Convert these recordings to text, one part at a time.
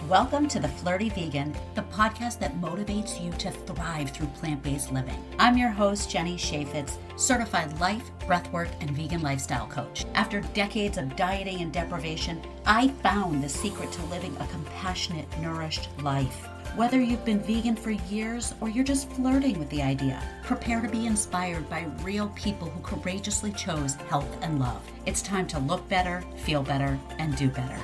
Welcome to The Flirty Vegan, the podcast that motivates you to thrive through plant-based living. I'm your host, Jenny Chaffetz, certified life, breathwork, and vegan lifestyle coach. After decades of dieting and deprivation, I found the secret to living a compassionate, nourished life. Whether you've been vegan for years or you're just flirting with the idea, prepare to be inspired by real people who courageously chose health and love. It's time to look better, feel better, and do better.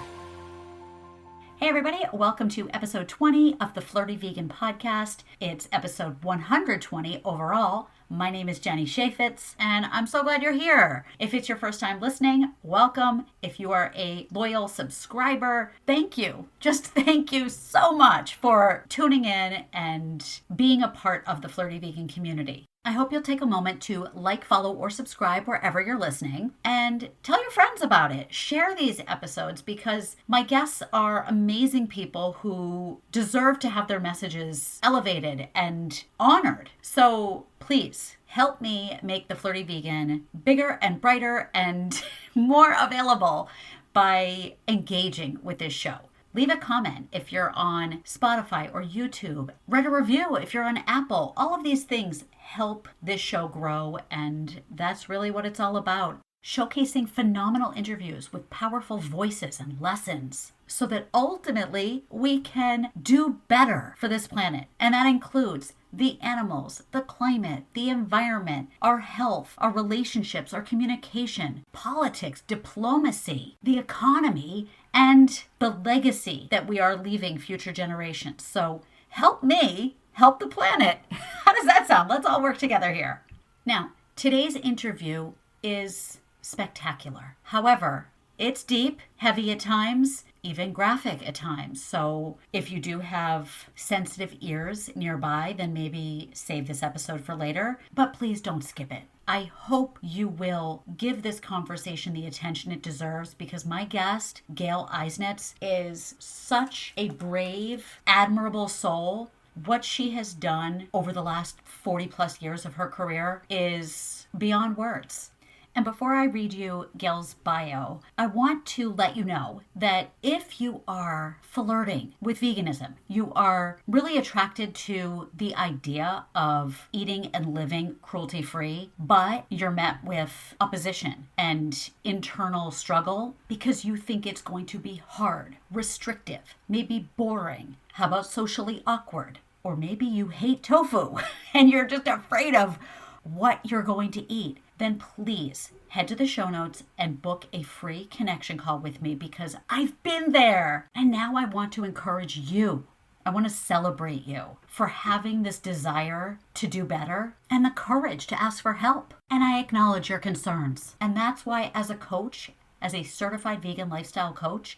Hey everybody, welcome to episode 20 of the Flirty Vegan podcast. It's episode 120 overall. My name is Jenny Chaffetz, and I'm so glad you're here. If it's your first time listening, welcome. If you are a loyal subscriber, thank you. Just thank you so much for tuning in and being a part of the Flirty Vegan community. I hope you'll take a moment to like, follow, or subscribe wherever you're listening and tell your friends about it. Share these episodes because my guests are amazing people who deserve to have their messages elevated and honored. So please help me make the Flirty Vegan bigger and brighter and more available by engaging with this show. Leave a comment if you're on Spotify or YouTube. Write a review if you're on Apple. All of these things help this show grow, and that's really what it's all about. Showcasing phenomenal interviews with powerful voices and lessons so that ultimately we can do better for this planet. And that includes the animals, the climate, the environment, our health, our relationships, our communication, politics, diplomacy, the economy, and the legacy that we are leaving future generations. So help me help the planet. How does that sound? Let's all work together here. Now, today's interview is spectacular. However, it's deep, heavy at times, even graphic at times. So if you do have sensitive ears nearby, then maybe save this episode for later. But please don't skip it. I hope you will give this conversation the attention it deserves because my guest, Gail Eisnitz, is such a brave, admirable soul. What she has done over the last 40 plus years of her career is beyond words. And before I read you Gail's bio, I want to let you know that if you are flirting with veganism, you are really attracted to the idea of eating and living cruelty-free, but you're met with opposition and internal struggle because you think it's going to be hard, restrictive, maybe boring. How about socially awkward? Or maybe you hate tofu and you're just afraid of what you're going to eat. Then please head to the show notes and book a free connection call with me because I've been there. And now I want to encourage you. I want to celebrate you for having this desire to do better and the courage to ask for help. And I acknowledge your concerns. And that's why as a coach, as a certified vegan lifestyle coach,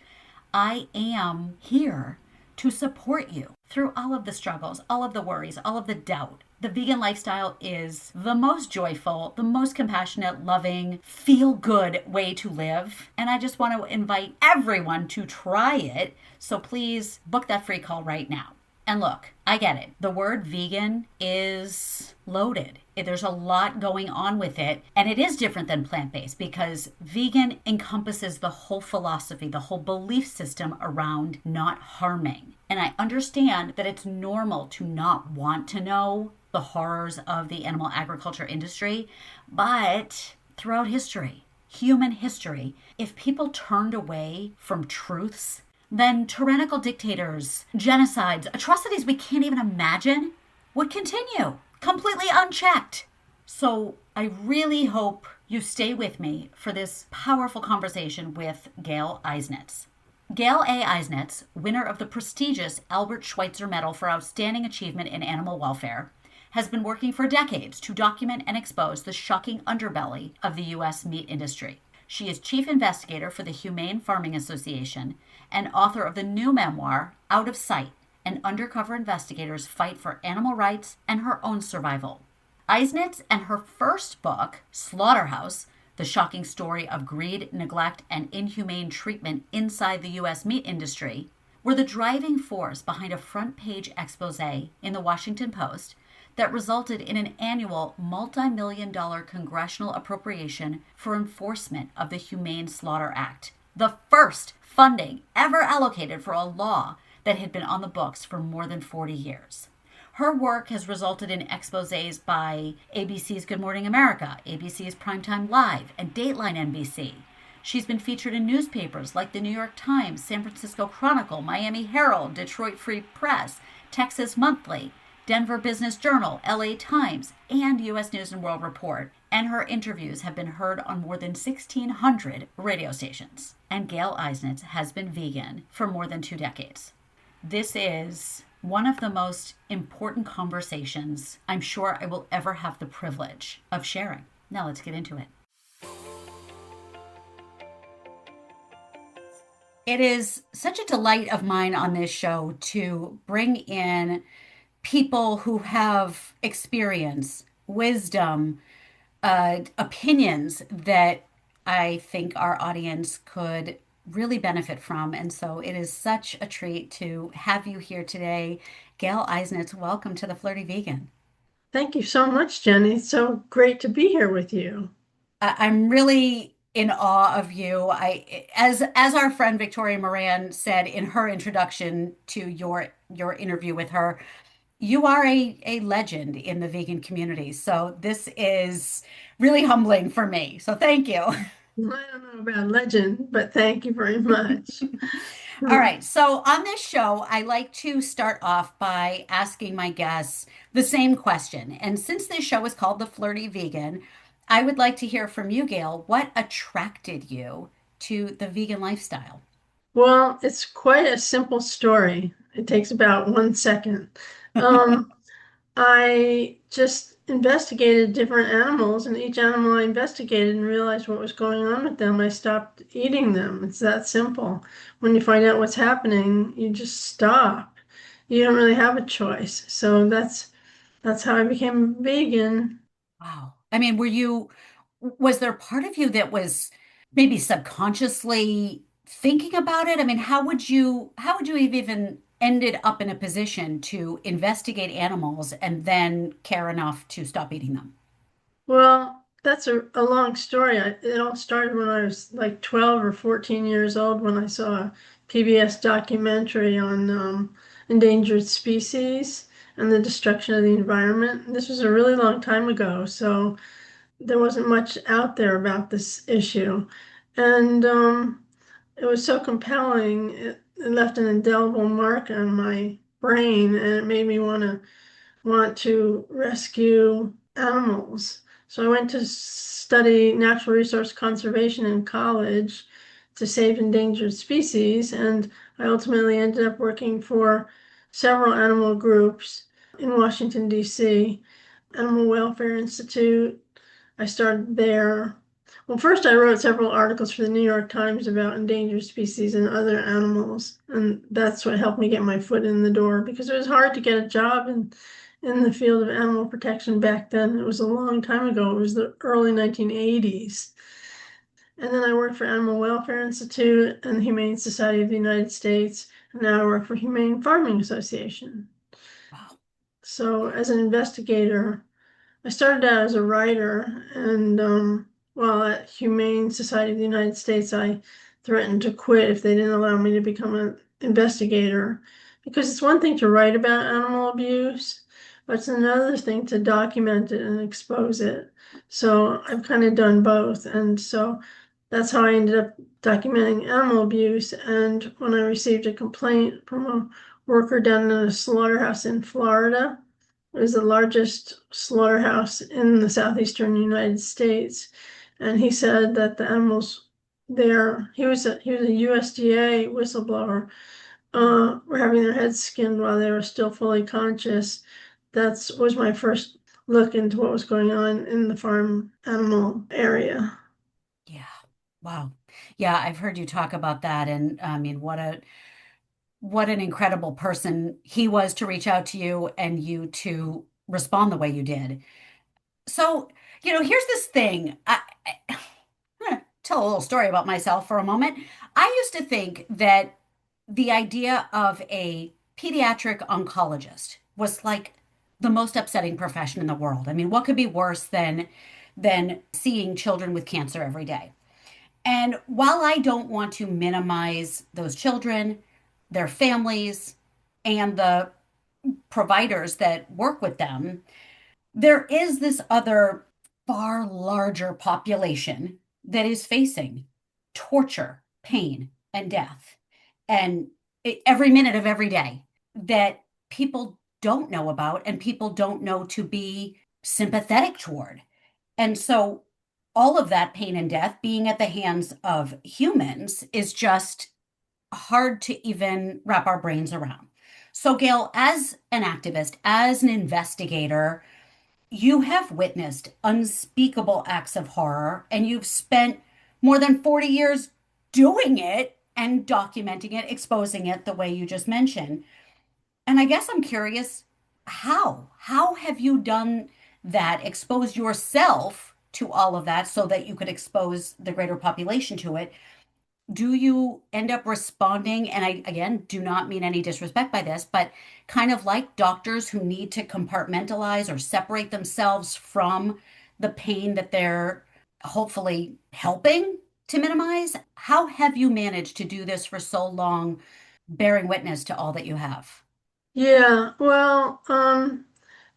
I am here to support you through all of the struggles, all of the worries, all of the doubt. The vegan lifestyle is the most joyful, the most compassionate, loving, feel-good way to live. And I just want to invite everyone to try it. So please book that free call right now. And look, I get it. The word vegan is loaded. There's a lot going on with it. And it is different than plant-based because vegan encompasses the whole philosophy, the whole belief system around not harming. And I understand that it's normal to not want to know the horrors of the animal agriculture industry. But throughout history, human history, if people turned away from truths, then tyrannical dictators, genocides, atrocities we can't even imagine would continue completely unchecked. So I really hope you stay with me for this powerful conversation with Gail Eisnitz. Gail A. Eisnitz, winner of the prestigious Albert Schweitzer Medal for Outstanding Achievement in Animal Welfare, has been working for decades to document and expose the shocking underbelly of the U.S. meat industry. She is chief investigator for the Humane Farming Association and author of the new memoir, Out of Sight, an undercover investigator's fight for animal rights and her own survival. Eisnitz and her first book, Slaughterhouse, the shocking story of greed, neglect, and inhumane treatment inside the U.S. meat industry, were the driving force behind a front-page exposé in the Washington Post that resulted in an annual multi-million-dollar congressional appropriation for enforcement of the Humane Slaughter Act, the first funding ever allocated for a law that had been on the books for more than 40 years. Her work has resulted in exposés by ABC's Good Morning America, ABC's Primetime Live, and Dateline NBC. She's been featured in newspapers like the New York Times, San Francisco Chronicle, Miami Herald, Detroit Free Press, Texas Monthly, Denver Business Journal, LA Times, and U.S. News and World Report. And her interviews have been heard on more than 1,600 radio stations. And Gail Eisnitz has been vegan for more than 2 decades. This is one of the most important conversations I'm sure I will ever have the privilege of sharing. Now let's get into it. It is such a delight of mine on this show to bring in people who have experience, wisdom, opinions that I think our audience could really benefit from. And so it is such a treat to have you here today. Gail Eisnitz, welcome to the Flirty Vegan. Thank you so much, Jenny. It's so great to be here with you. I'm really in awe of you. As our friend Victoria Moran said in her introduction to your interview with her, you are a legend in the vegan community. So this is really humbling for me. So thank you. I don't know about legend, but thank you very much. All right. So on this show, I like to start off by asking my guests the same question. And since this show is called The Flirty Vegan, I would like to hear from you, Gail. What attracted you to the vegan lifestyle? Well, it's quite a simple story. It takes about 1 second. Um, I just investigated different animals, and each animal I investigated and realized what was going on with them, I stopped eating them. It's that simple. When you find out what's happening, you just stop. You don't really have a choice. So that's how I became vegan. Wow. I mean, was there part of you that was maybe subconsciously thinking about it? I mean, how would you have even ended up in a position to investigate animals and then care enough to stop eating them? Well, that's a long story. It all started when I was like 12 or 14 years old when I saw a PBS documentary on endangered species and the destruction of the environment. This was a really long time ago, so there wasn't much out there about this issue. And it was so compelling. It left an indelible mark on my brain, and it made me want to rescue animals. So I went to study natural resource conservation in college to save endangered species, and I ultimately ended up working for several animal groups in Washington, D.C., Animal Welfare Institute. I started there. Well, first I wrote several articles for the New York Times about endangered species and other animals, and that's what helped me get my foot in the door because it was hard to get a job in the field of animal protection back then. It was a long time ago. It was the early 1980s. And then I worked for Animal Welfare Institute and the Humane Society of the United States, and now I work for Humane Farming Association. Wow. So as an investigator, I started out as a writer, and while at Humane Society of the United States, I threatened to quit if they didn't allow me to become an investigator. Because it's one thing to write about animal abuse, but it's another thing to document it and expose it. So I've kind of done both. And so that's how I ended up documenting animal abuse. And when I received a complaint from a worker down in a slaughterhouse in Florida, it was the largest slaughterhouse in the southeastern United States. And he said that the animals there, he was a USDA whistleblower, were having their heads skinned while they were still fully conscious. That was my first look into what was going on in the farm animal area. Yeah. Wow. Yeah, I've heard you talk about that. And I mean, what an incredible person he was to reach out to you and you to respond the way you did. So, here's this thing. I'm gonna tell a little story about myself for a moment. I used to think that the idea of a pediatric oncologist was like the most upsetting profession in the world. I mean, what could be worse than seeing children with cancer every day? And while I don't want to minimize those children, their families and the providers that work with them, there is this other far larger population that is facing torture, pain, and death. And every minute of every day that people don't know about and people don't know to be sympathetic toward. And so all of that pain and death being at the hands of humans is just hard to even wrap our brains around. So, Gail, as an activist, as an investigator, you have witnessed unspeakable acts of horror and you've spent more than 40 years doing it and documenting it, exposing it the way you just mentioned. And I guess I'm curious, how? How have you done that, expose yourself to all of that so that you could expose the greater population to it? Do you end up responding? And I, again, do not mean any disrespect by this, but kind of like doctors who need to compartmentalize or separate themselves from the pain that they're hopefully helping to minimize. How have you managed to do this for so long, bearing witness to all that you have? Yeah, well,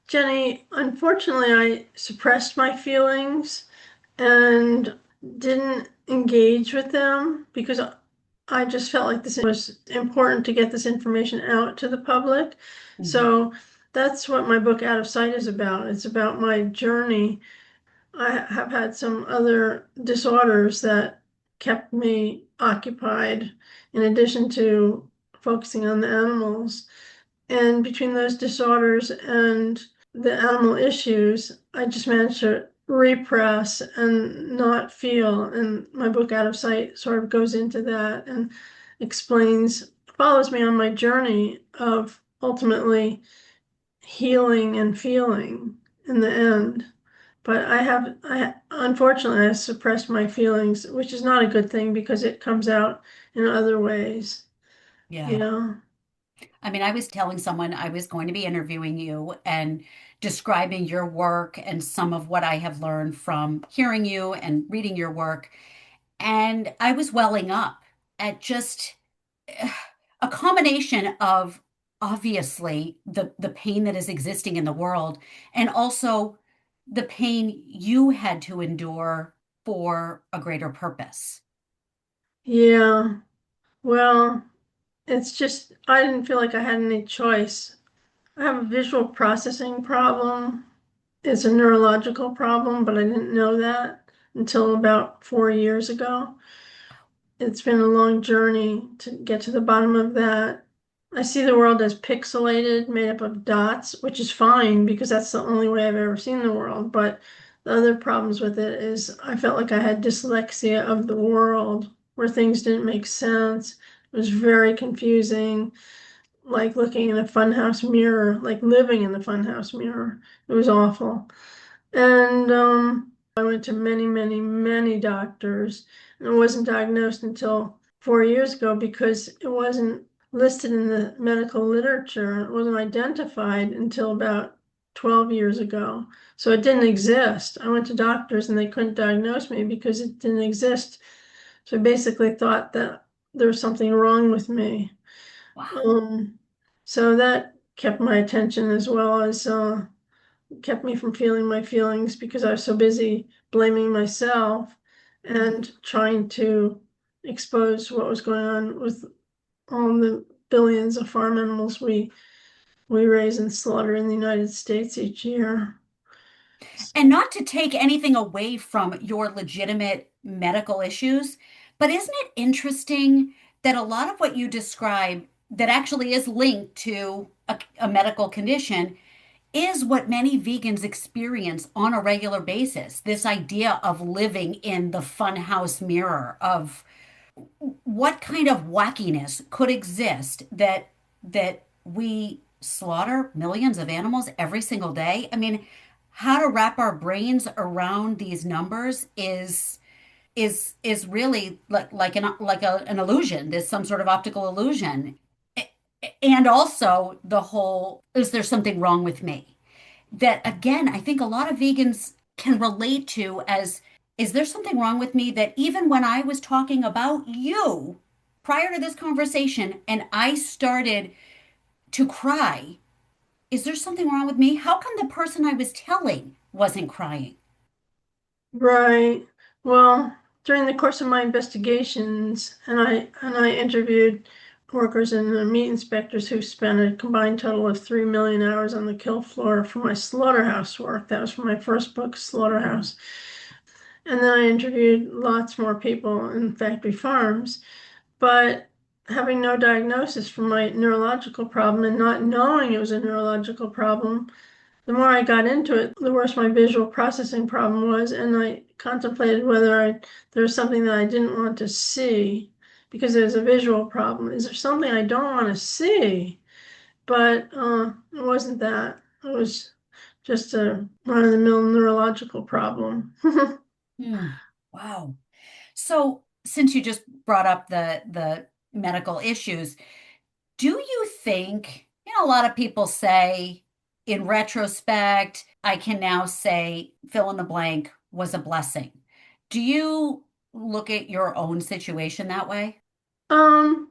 Jenny, unfortunately, I suppressed my feelings and didn't engage with them because I just felt like this was important to get this information out to the public. Mhm. So that's what my book Out of Sight is about. It's about my journey. I have had some other disorders that kept me occupied in addition to focusing on the animals. And between those disorders and the animal issues, I just managed to repress and not feel. And my book, Out of Sight, sort of goes into that and explains, follows me on my journey of ultimately healing and feeling in the end. But unfortunately, I suppressed my feelings, which is not a good thing because it comes out in other ways. Yeah. Yeah. I mean, I was telling someone I was going to be interviewing you and describing your work and some of what I have learned from hearing you and reading your work. And I was welling up at just a combination of obviously the pain that is existing in the world and also the pain you had to endure for a greater purpose. Yeah. Well, it's just, I didn't feel like I had any choice. I have a visual processing problem. It's a neurological problem, but I didn't know that until about 4 years ago. It's been a long journey to get to the bottom of that. I see the world as pixelated, made up of dots, which is fine because that's the only way I've ever seen the world. But the other problems with it is I felt like I had dyslexia of the world where things didn't make sense. It was very confusing, like looking in a funhouse mirror, like living in the funhouse mirror. It was awful. And I went to many, many, many doctors and I wasn't diagnosed until 4 years ago because it wasn't listed in the medical literature. It wasn't identified until about 12 years ago. So it didn't exist. I went to doctors and they couldn't diagnose me because it didn't exist. So I basically thought that there was something wrong with me. Wow. Um, so that kept my attention as well as kept me from feeling my feelings because I was so busy blaming myself and trying to expose what was going on with all the billions of farm animals we raise and slaughter in the United States each year. And not to take anything away from your legitimate medical issues, but isn't it interesting that a lot of what you describe that actually is linked to a medical condition is what many vegans experience on a regular basis? This idea of living in the funhouse mirror of what kind of wackiness could exist that we slaughter millions of animals every single day. I mean, how to wrap our brains around these numbers is really an illusion. There's some sort of optical illusion. And also the whole, is there something wrong with me? That again, I think a lot of vegans can relate to as, is there something wrong with me that even when I was talking about you prior to this conversation and I started to cry, is there something wrong with me? How come the person I was telling wasn't crying? Right. Well, during the course of my investigations, and I interviewed workers and meat inspectors who spent a combined total of 3 million hours on the kill floor for my slaughterhouse work. That was for my first book, Slaughterhouse. And then I interviewed lots more people in factory farms. But having no diagnosis for my neurological problem and not knowing it was a neurological problem, the more I got into it, the worse my visual processing problem was, and I contemplated whether there was something that I didn't want to see because there's a visual problem. Is there something I don't want to see? But it wasn't that. It was just a run-of-the-mill neurological problem. Hmm. Wow. So, since you just brought up the medical issues, do you think, a lot of people say in retrospect, I can now say fill in the blank was a blessing. Do you look at your own situation that way? Um,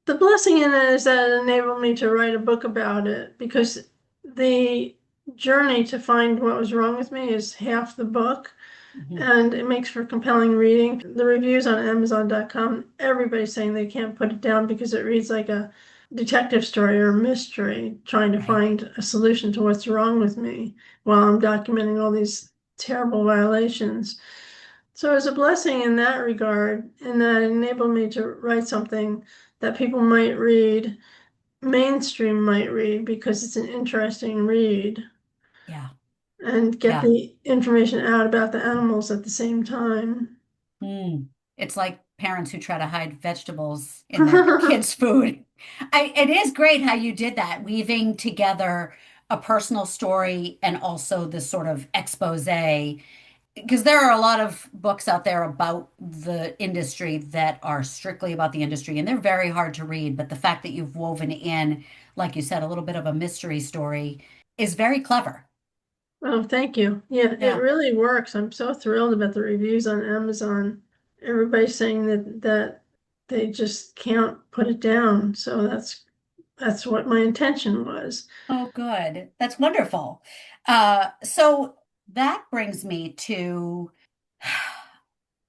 the blessing in it is that it enabled me to write a book about it because the journey to find what was wrong with me is half the book, Mhm. and it makes for compelling reading. The reviews on Amazon.com, everybody's saying they can't put it down because it reads like a detective story or a mystery, trying to Right. find a solution to what's wrong with me while I'm documenting all these terrible violations. So it's a blessing in that regard, in that it enabled me to write something that people might read, mainstream might read, because it's an interesting read, Yeah. and get Yeah. the information out about the animals at the same time. Mm. It's like parents who try to hide vegetables in their kids' food. It is great how you did that, weaving together a personal story and also this sort of expose, because there are a lot of books out there about the industry that are strictly about the industry, and they're very hard to read. But the fact that you've woven in, like you said, a little bit of a mystery story is very clever. Oh, thank you. Yeah, it Yeah. really works. I'm so thrilled about the reviews on Amazon. Everybody's saying that they just can't put it down. So that's what my intention was. Oh, good. That's wonderful. So that brings me to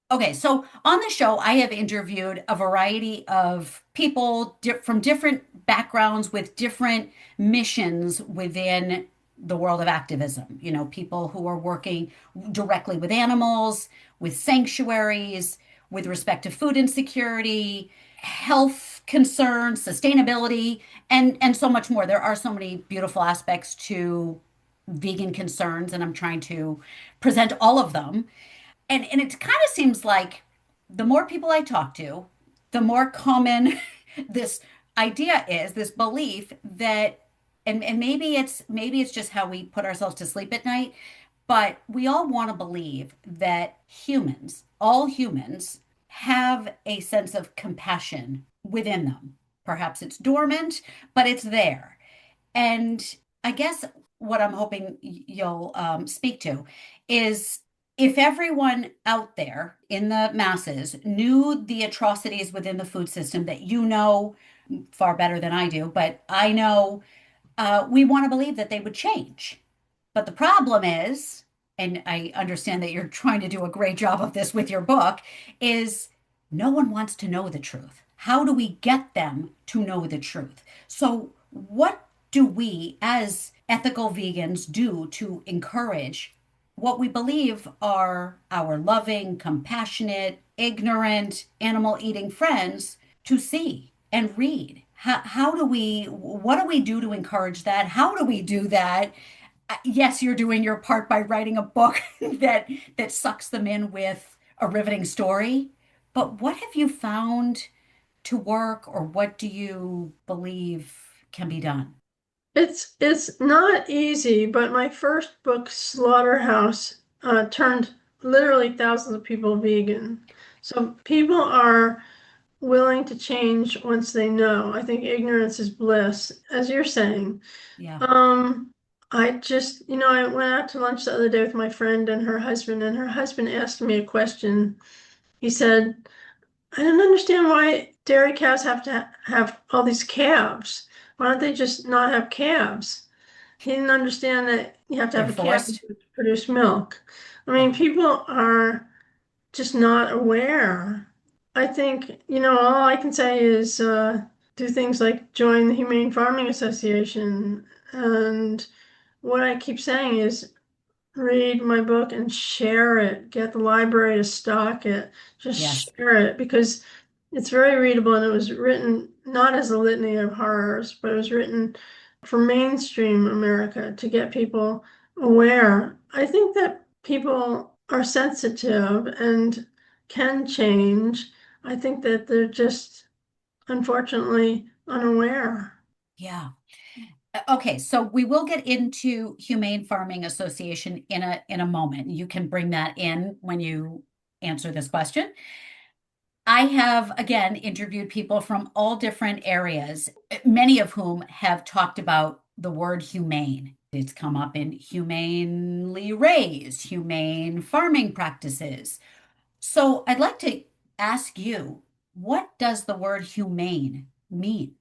okay, so on the show, I have interviewed a variety of people from different backgrounds with different missions within the world of activism. People who are working directly with animals, with sanctuaries, with respect to food insecurity, health concerns, sustainability, and so much more. There are so many beautiful aspects to vegan concerns, and I'm trying to present all of them. And it kind of seems like the more people I talk to, the more common this idea is, this belief that, and maybe it's just how we put ourselves to sleep at night, but we all want to believe that humans, all humans, have a sense of compassion within them. Perhaps it's dormant, but it's there. And I guess what I'm hoping you'll speak to is, if everyone out there in the masses knew the atrocities within the food system that far better than I do, but I know, we want to believe that they would change. But the problem is, and I understand that you're trying to do a great job of this with your book, is no one wants to know the truth. How do we get them to know the truth? So, what do we as ethical vegans do to encourage what we believe are our loving, compassionate, ignorant, animal eating friends to see and read? What do we do to encourage that? How do we do that? Yes, you're doing your part by writing a book that sucks them in with a riveting story. But what have you found to work, or what do you believe can be done? It's not easy, but my first book, Slaughterhouse, turned literally thousands of people vegan. So people are willing to change once they know. I think ignorance is bliss, as you're saying. Yeah. Um, I went out to lunch the other day with my friend and her husband asked me a question. He said, I don't understand why dairy cows have to have all these calves. Why don't they just not have calves? He didn't understand that you have to They're have a calf forced. to produce milk. I mean, Yeah. people are just not aware. I think, all I can say is do things like join the Humane Farming Association. And what I keep saying is read my book and share it. Get the library to stock it. Just Yes. share it because it's very readable and it was written not as a litany of horrors, but it was written for mainstream America to get people aware. I think that people are sensitive and can change. I think that they're just unfortunately unaware. Yeah. Okay, so we will get into Humane Farming Association in a moment. You can bring that in when you answer this question. I have again interviewed people from all different areas, many of whom have talked about the word humane. It's come up in humanely raised, humane farming practices. So I'd like to ask you, what does the word humane mean?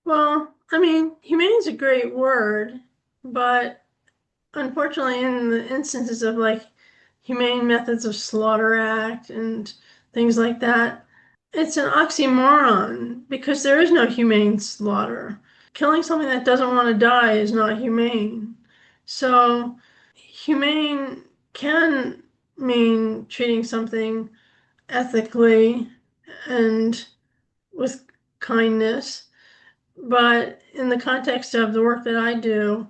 Well, I mean, humane is a great word, but unfortunately, in the instances of like Humane Methods of Slaughter Act and things like that, it's an oxymoron because there is no humane slaughter. Killing something that doesn't want to die is not humane. So, humane can mean treating something ethically and with kindness, but in the context of the work that I do,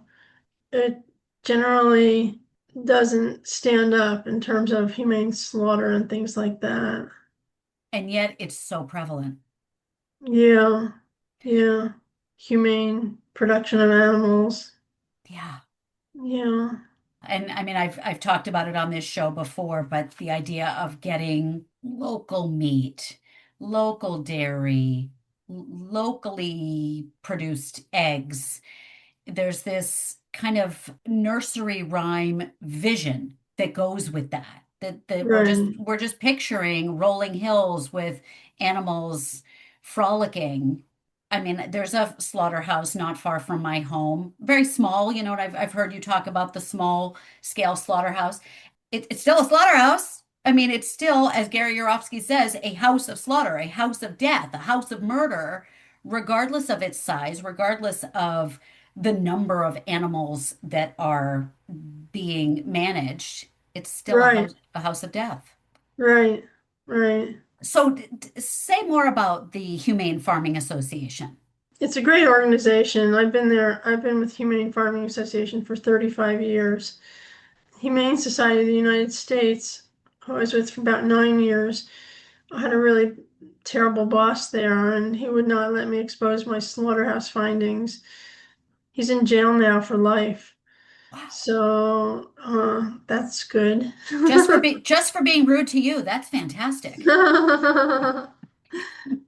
it generally doesn't stand up in terms of humane slaughter and things like that. And yet it's so prevalent. Yeah, yeah. Humane production of animals. Yeah. Yeah, And I mean, I've talked about it on this show before, but the idea of getting local meat, local dairy, locally produced eggs, there's this kind of nursery rhyme vision that goes with that. That right, we're just picturing rolling hills with animals frolicking. I mean, there's a slaughterhouse not far from my home, very small, and I've heard you talk about the small scale slaughterhouse. It's still a slaughterhouse. I mean, it's still, as Gary Yourofsky says, a house of slaughter, a house of death, a house of murder, regardless of its size, regardless of the number of animals that are being managed. It's still right, a house of death. right, right. So say more about the Humane Farming Association. It's a great organization. I've been there. I've been with Humane Farming Association for 35 years. Humane Society of the United States, I was with for about 9 years. I had a really terrible boss there, and he would not let me expose my slaughterhouse findings. He's in jail now for life, Wow. so that's good. Just for being rude to you. That's fantastic.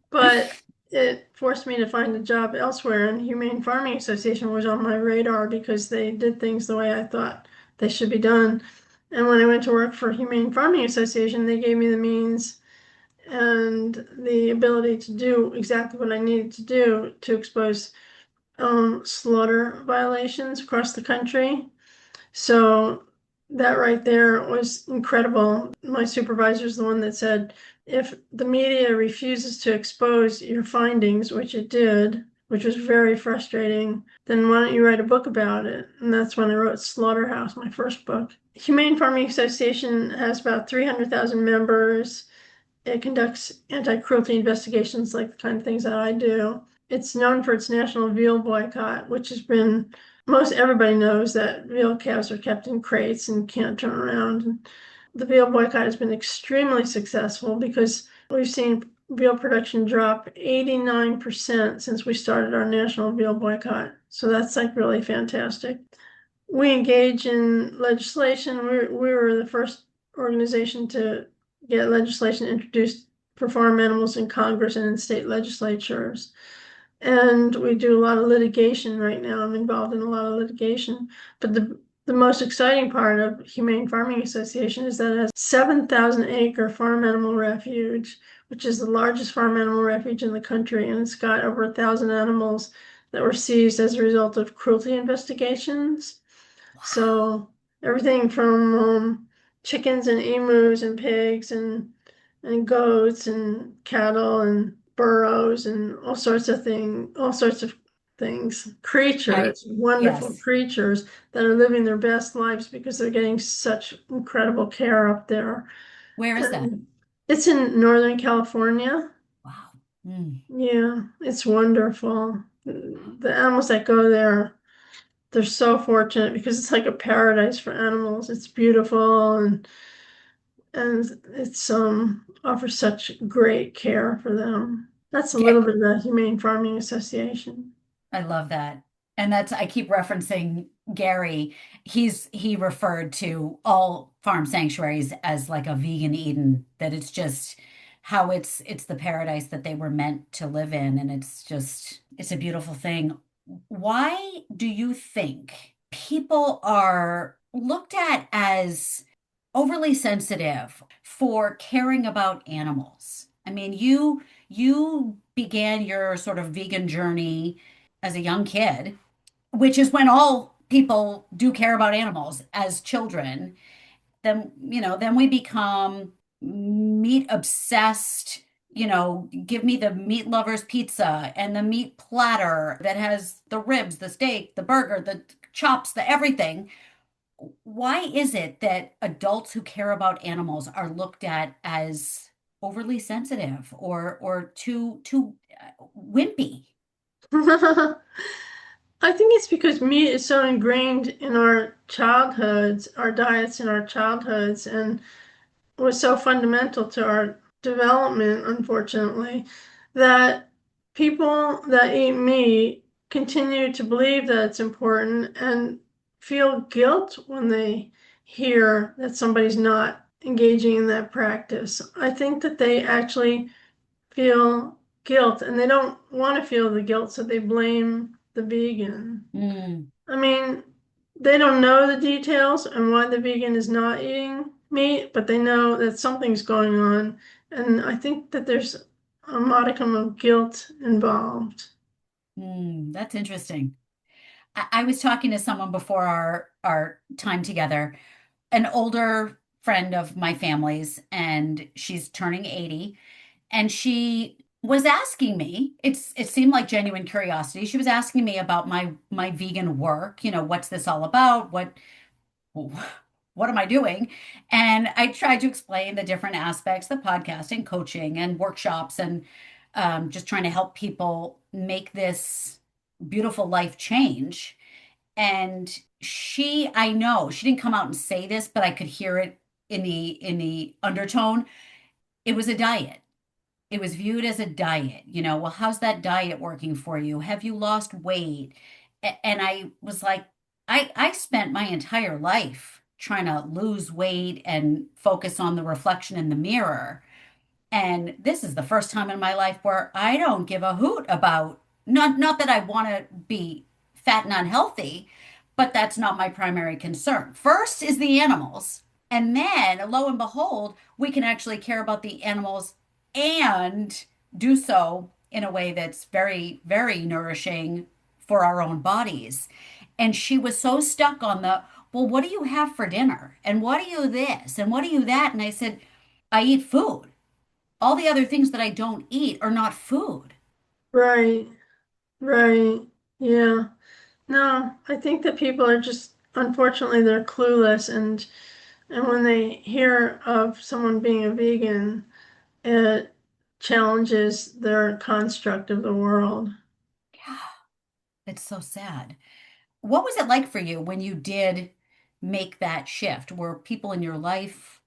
But it forced me to find a job elsewhere, and Humane Farming Association was on my radar because they did things the way I thought they should be done. And when I went to work for Humane Farming Association, they gave me the means and the ability to do exactly what I needed to do to expose slaughter violations across the country. So that right there was incredible. My supervisor is the one that said, if the media refuses to expose your findings, which it did, which was very frustrating, then why don't you write a book about it? And that's when I wrote Slaughterhouse, my first book. Humane Farming Association has about 300,000 members. It conducts anti-cruelty investigations like the kind of things that I do. It's known for its national veal boycott, which has been, most everybody knows that veal calves are kept in crates and can't turn around. And the veal boycott has been extremely successful because we've seen veal production drop 89% since we started our national veal boycott. So that's like really fantastic. We engage in legislation. We were the first organization to get legislation introduced for farm animals in Congress and in state legislatures. And we do a lot of litigation right now. I'm involved in a lot of litigation. But the most exciting part of Humane Farming Association is that it has 7,000 acre farm animal refuge which is the largest farm animal refuge in the country, and it's got over 1,000 animals that were seized as a result of cruelty investigations. Wow. So everything from chickens and emus and pigs and goats and cattle and burros and all sorts of things, I, creatures, wonderful yes. creatures that are living their best lives because they're getting such incredible care up there. Where is that? And it's in Northern California. Wow. Mm. Yeah, it's wonderful. The animals that go there, they're so fortunate because it's like a paradise for animals. It's beautiful and it's offers such great care for them. That's a little bit of the Humane Farming Association. I love that. And that's, I keep referencing Gary. He referred to all farm sanctuaries as like a vegan Eden, that it's just how it's the paradise that they were meant to live in. And it's a beautiful thing. Why do you think people are looked at as overly sensitive for caring about animals? I mean, you began your sort of vegan journey as a young kid, which is when all people do care about animals as children. Then, then we become meat obsessed. Give me the meat lovers pizza and the meat platter that has the ribs, the steak, the burger, the chops, the everything. Why is it that adults who care about animals are looked at as overly sensitive or too wimpy? I think it's because meat is so ingrained in our childhoods, our diets in our childhoods, and was so fundamental to our development, unfortunately, that people that eat meat continue to believe that it's important and feel guilt when they hear that somebody's not engaging in that practice. I think that they actually feel guilt and they don't want to feel the guilt, so they blame the vegan. Mm, I mean, they don't know the details and why the vegan is not eating meat, but they know that something's going on. And I think that there's a modicum of guilt involved. that's interesting. I was talking to someone before our time together, an older friend of my family's, and she's turning 80, and she was asking me, it seemed like genuine curiosity. She was asking me about my vegan work, what's this all about? What am I doing? And I tried to explain the different aspects, the podcasting, coaching, and workshops, and just trying to help people make this beautiful life change. And I know she didn't come out and say this, but I could hear it in the undertone. It was a diet. It was viewed as a diet. Well, how's that diet working for you? Have you lost weight? And I was like, I spent my entire life trying to lose weight and focus on the reflection in the mirror. And this is the first time in my life where I don't give a hoot about, not that I want to be fat and unhealthy, but that's not my primary concern. First is the animals. And then, lo and behold, we can actually care about the animals and do so in a way that's very, very nourishing for our own bodies. And she was so stuck on well, what do you have for dinner? And what do you this? And what do you that? And I said, I eat food. All the other things that I don't eat are not food. Right, right. Yeah. No, I think that people are just, unfortunately, they're clueless and when they hear of someone being a vegan, it challenges their construct of the world. Yeah, it's so sad. What was it like for you when you did make that shift? Were people in your life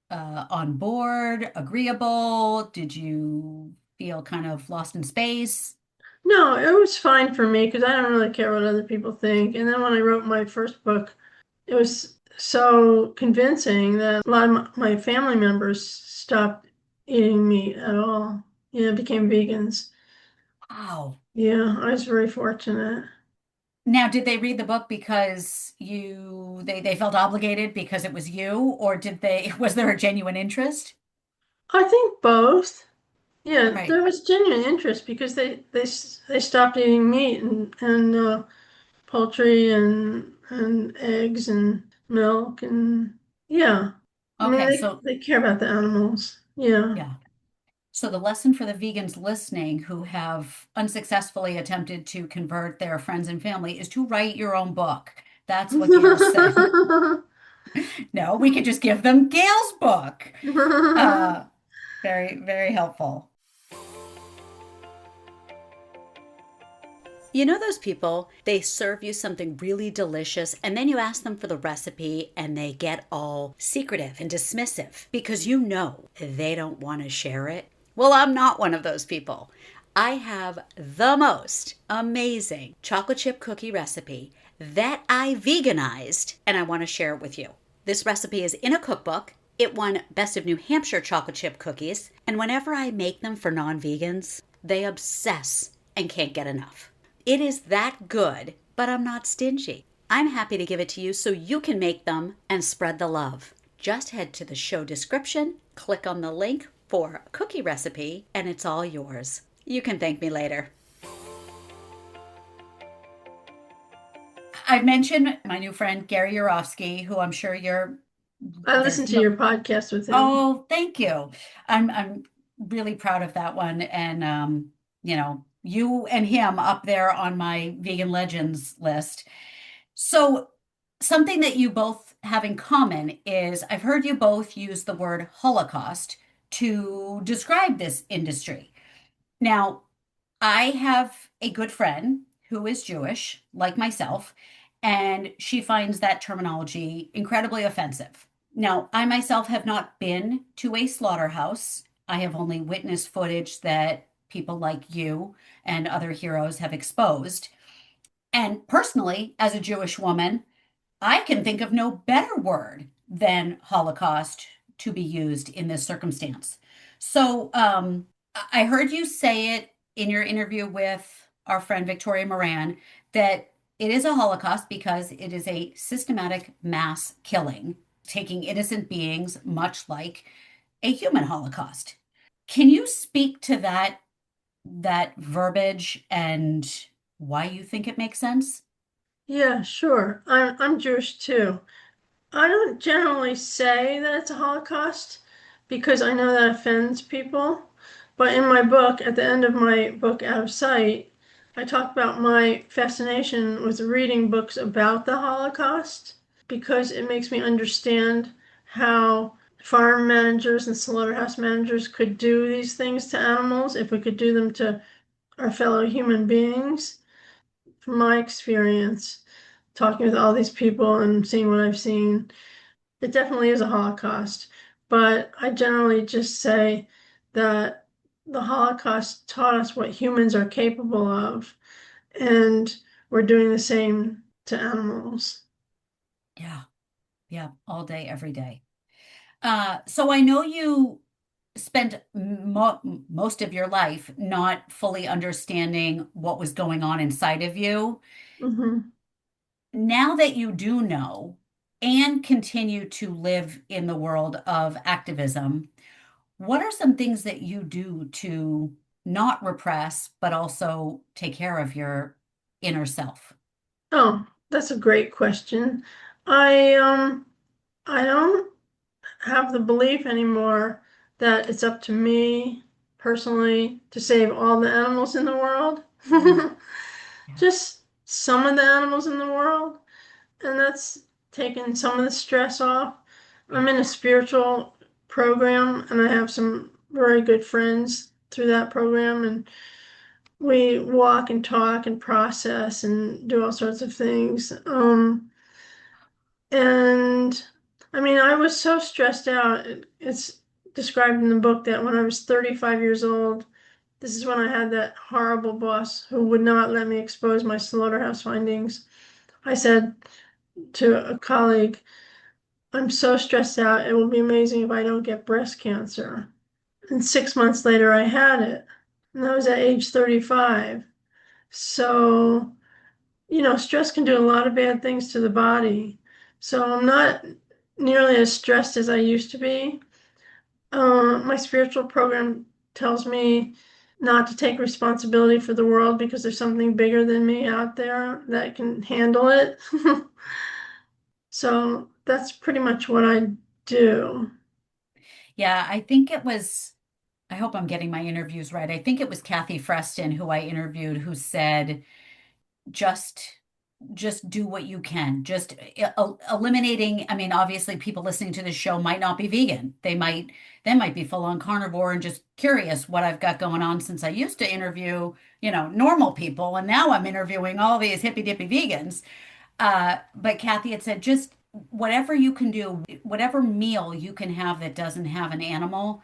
on board, agreeable? Did you feel kind of lost in space? No, it was fine for me because I don't really care what other people think. And then when I wrote my first book, it was so convincing that a lot of my family members stopped eating meat at all. Became vegans. Wow. Yeah, I was very fortunate. Now, did they read the book because they felt obligated because it was you, or was there a genuine interest? I think both. Yeah, Right. there was genuine interest because they stopped eating meat and poultry and eggs and milk and yeah. I mean Okay, so they care about the animals. Yeah. yeah. So the lesson for the vegans listening who have unsuccessfully attempted to convert their friends and family is to write your own book. That's what Gail said. No, we could just give them Gail's book. Uh, very, very helpful. You know those people, they serve you something really delicious and then you ask them for the recipe and they get all secretive and dismissive because you know they don't want to share it? Well, I'm not one of those people. I have the most amazing chocolate chip cookie recipe that I veganized and I want to share it with you. This recipe is in a cookbook. It won Best of New Hampshire chocolate chip cookies, and whenever I make them for non vegans, they obsess and can't get enough. It is that good, but I'm not stingy. I'm happy to give it to you so you can make them and spread the love. Just head to the show description, click on the link for a cookie recipe, and it's all yours. You can thank me later. I mentioned my new friend Gary Yourofsky, who I'm sure you're I there's listened to no. your podcast with him. Oh, thank you. I'm really proud of that one. And you and him up there on my vegan legends list. So something that you both have in common is I've heard you both use the word Holocaust to describe this industry. Now, I have a good friend who is Jewish, like myself, and she finds that terminology incredibly offensive. Now, I myself have not been to a slaughterhouse. I have only witnessed footage that people like you and other heroes have exposed. And personally, as a Jewish woman, I can think of no better word than Holocaust to be used in this circumstance. So I heard you say it in your interview with our friend Victoria Moran that it is a Holocaust because it is a systematic mass killing, taking innocent beings, much like a human Holocaust. Can you speak to that verbiage and why you think it makes sense? Yeah, sure. I'm Jewish too. I don't generally say that it's a Holocaust because I know that offends people. But in my book, at the end of my book, Out of Sight, I talk about my fascination with reading books about the Holocaust because it makes me understand how farm managers and slaughterhouse managers could do these things to animals if we could do them to our fellow human beings. From my experience, talking with all these people and seeing what I've seen, it definitely is a Holocaust, but I generally just say that the Holocaust taught us what humans are capable of, and we're doing the same to animals. Yeah, yeah, all day, every day. So I know you spent most of your life not fully understanding what was going on inside of you. Hmm. Now that you do know and continue to live in the world of activism, what are some things that you do to not repress, but also take care of your inner self? Oh, that's a great question. I I don't have the belief anymore that it's up to me personally to save all the animals in the world. Mm, yeah. Just some of the animals in the world. And that's taken some of the stress off. I'm Yeah. in a spiritual program and I have some very good friends through that program, and we walk and talk and process and do all sorts of things. And I mean, I was so stressed out. It's described in the book that when I was 35 years old, this is when I had that horrible boss who would not let me expose my slaughterhouse findings. I said to a colleague, I'm so stressed out. It will be amazing if I don't get breast cancer. And 6 months later, I had it. And that was at age 35. So, stress can do a lot of bad things to the body. So I'm not nearly as stressed as I used to be. My spiritual program tells me not to take responsibility for the world because there's something bigger than me out there that can handle it. So that's pretty much what I do. Yeah, I think it was, I hope I'm getting my interviews right. I think it was Kathy Freston who I interviewed who said, just just do what you can. Just eliminating, I mean, obviously people listening to this show might not be vegan. They might be full on carnivore and just curious what I've got going on since I used to interview, normal people and now I'm interviewing all these hippy dippy vegans. But Kathy had said, just whatever you can do, whatever meal you can have that doesn't have an animal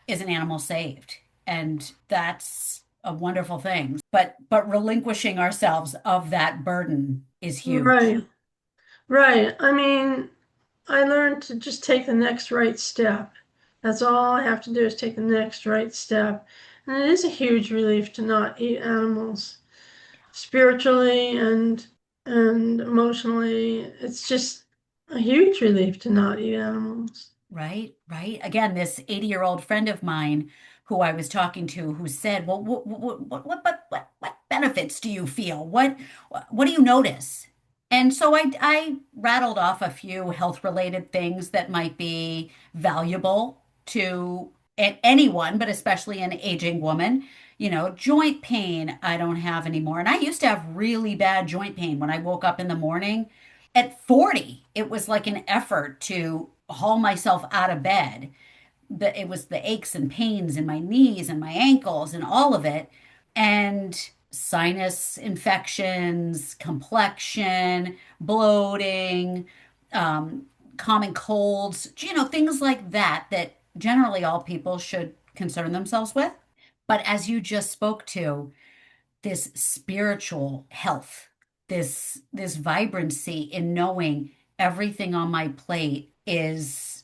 is an animal saved. And that's a wonderful thing. But relinquishing ourselves of that burden is huge. Right, right. I mean, I learned to just take the next right step. That's all I have to do is take the next right step. And it is a huge relief to not eat animals. Spiritually and emotionally, it's just a huge relief to not eat animals. Right, right. Again, this 80-year-old friend of mine who I was talking to who said, "Well, what benefits do you feel? What do you notice?" And so I rattled off a few health-related things that might be valuable to anyone, but especially an aging woman. Joint pain I don't have anymore. And I used to have really bad joint pain when I woke up in the morning. At 40, it was like an effort to haul myself out of bed. It was the aches and pains in my knees and my ankles and all of it. And sinus infections, complexion, bloating, um, common colds, things like that, that generally all people should concern themselves with. But as you just spoke to, this spiritual health, this vibrancy in knowing everything on my plate is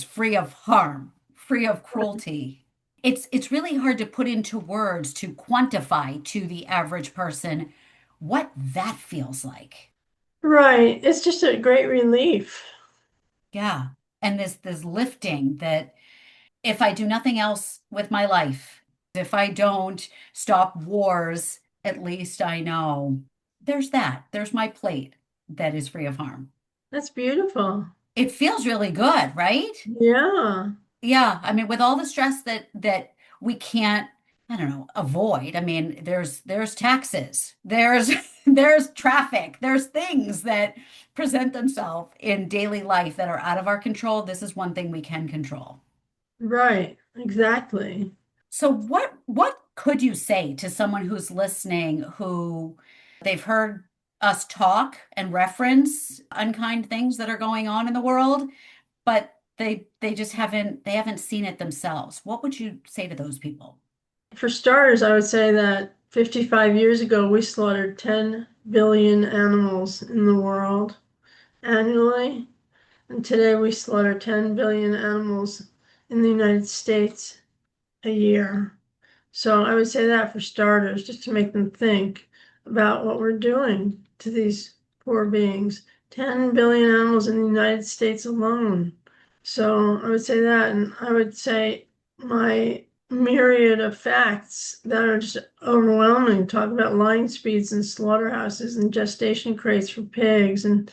free of harm, free of cruelty. It's really hard to put into words to quantify to the average person what that feels like. Right. It's just a great relief. Yeah. And this lifting that if I do nothing else with my life, if I don't stop wars, at least I know there's that. There's my plate that is free of harm. That's beautiful. It feels really good, right? Yeah. Yeah. I mean, with all the stress that we can't, I don't know, avoid. I mean, there's taxes, there's there's traffic, there's things that present themselves in daily life that are out of our control. This is one thing we can control. Right. Exactly. So what could you say to someone who's listening who they've heard us talk and reference unkind things that are going on in the world, but they just haven't seen it themselves? What would you say to those people? For starters, I would say that 55 years ago, we slaughtered 10 billion animals in the world annually. And today we slaughter 10 billion animals in the United States a year. So I would say that for starters, just to make them think about what we're doing to these poor beings. 10 billion animals in the United States alone. So I would say that, and I would say my myriad of facts that are just overwhelming. Talk about line speeds and slaughterhouses and gestation crates for pigs, and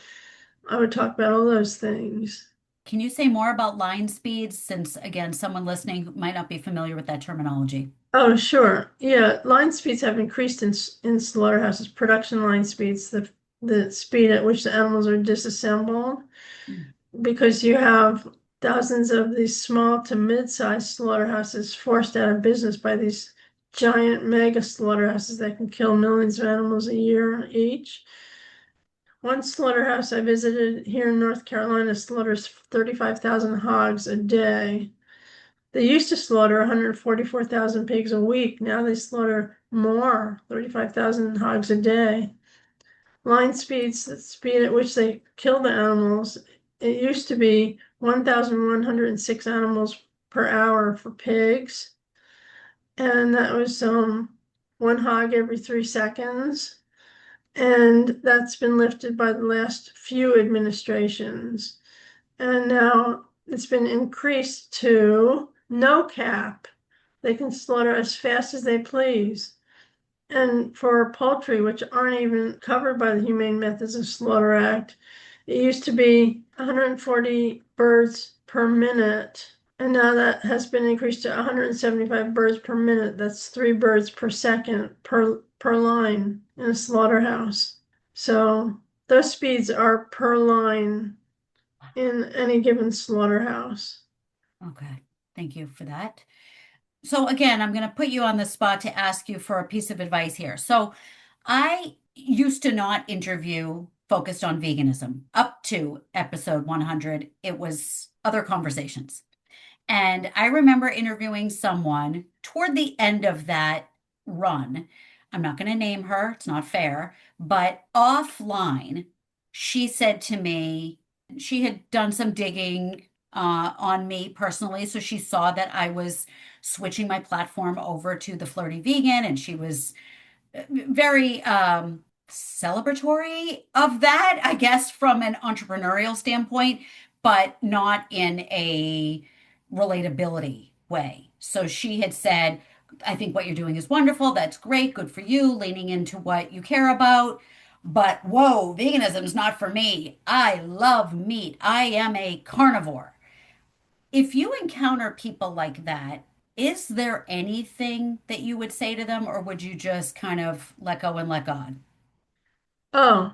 I would talk about all those things. Can you say more about line speeds since again someone listening might not be familiar with that terminology? Oh, sure. Yeah, line speeds have increased in slaughterhouses, production line speeds, the speed at which the animals are disassembled, Mm. because you have thousands of these small to mid-sized slaughterhouses forced out of business by these giant mega slaughterhouses that can kill millions of animals a year each. One slaughterhouse I visited here in North Carolina slaughters 35,000 hogs a day. They used to slaughter 144,000 pigs a week. Now they slaughter more, 35,000 hogs a day. Line speeds, the speed at which they kill the animals, it used to be 1,106 animals per hour for pigs. And that was one hog every 3 seconds. And that's been lifted by the last few administrations. And now it's been increased to no cap They can slaughter as fast as they please. And for poultry, which aren't even covered by the Humane Methods of Slaughter Act, it used to be 140 birds per minute. And now that has been increased to 175 birds per minute. That's 3 birds per second per line in a slaughterhouse. So those speeds are per line in any given slaughterhouse. Okay, thank you for that. So again, I'm going to put you on the spot to ask you for a piece of advice here. So I used to not interview focused on veganism up to episode 100. It was other conversations. And I remember interviewing someone toward the end of that run. I'm not going to name her, it's not fair, but offline, she said to me, she had done some digging on me personally. So she saw that I was switching my platform over to the flirty vegan, and she was very celebratory of that, I guess, from an entrepreneurial standpoint, but not in a relatability way. So she had said, I think what you're doing is wonderful. That's great. Good for you, leaning into what you care about. But whoa, veganism is not for me. I love meat. I am a carnivore. If you encounter people like that, is there anything that you would say to them, or would you just kind of let go and let God? Oh,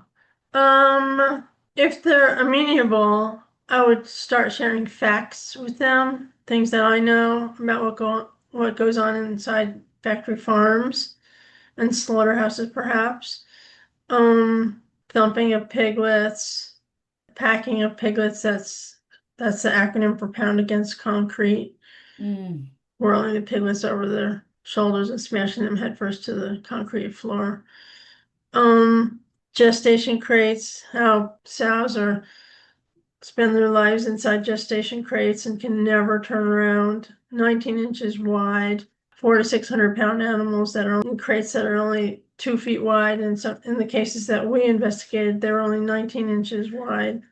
if they're amenable, I would start sharing facts with them, things that I know about what goes on inside factory farms and slaughterhouses, perhaps. Thumping of piglets, packing of piglets, that's the acronym for pound against concrete, Mm, whirling the piglets over their shoulders and smashing them headfirst to the concrete floor. Um, Gestation crates, how sows are spend their lives inside gestation crates and can never turn around, 19 inches wide, 400 to 600 pound animals that are in crates that are only 2 feet wide. And so in the cases that we investigated, they were only 19 inches wide.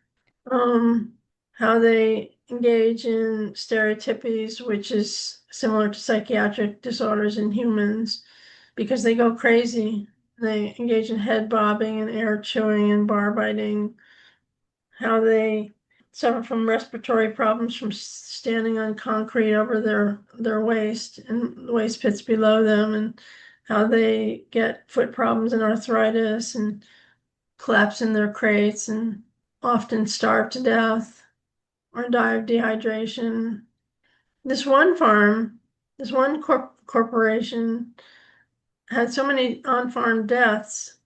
How they engage in stereotypies, which is similar to psychiatric disorders in humans, because they go crazy. They engage in head bobbing and air chewing and bar biting. How they suffer from respiratory problems from standing on concrete over their waist and waist pits below them, and how they get foot problems and arthritis and collapse in their crates and often starve to death or die of dehydration. This one farm, this one corporation had so many on-farm deaths.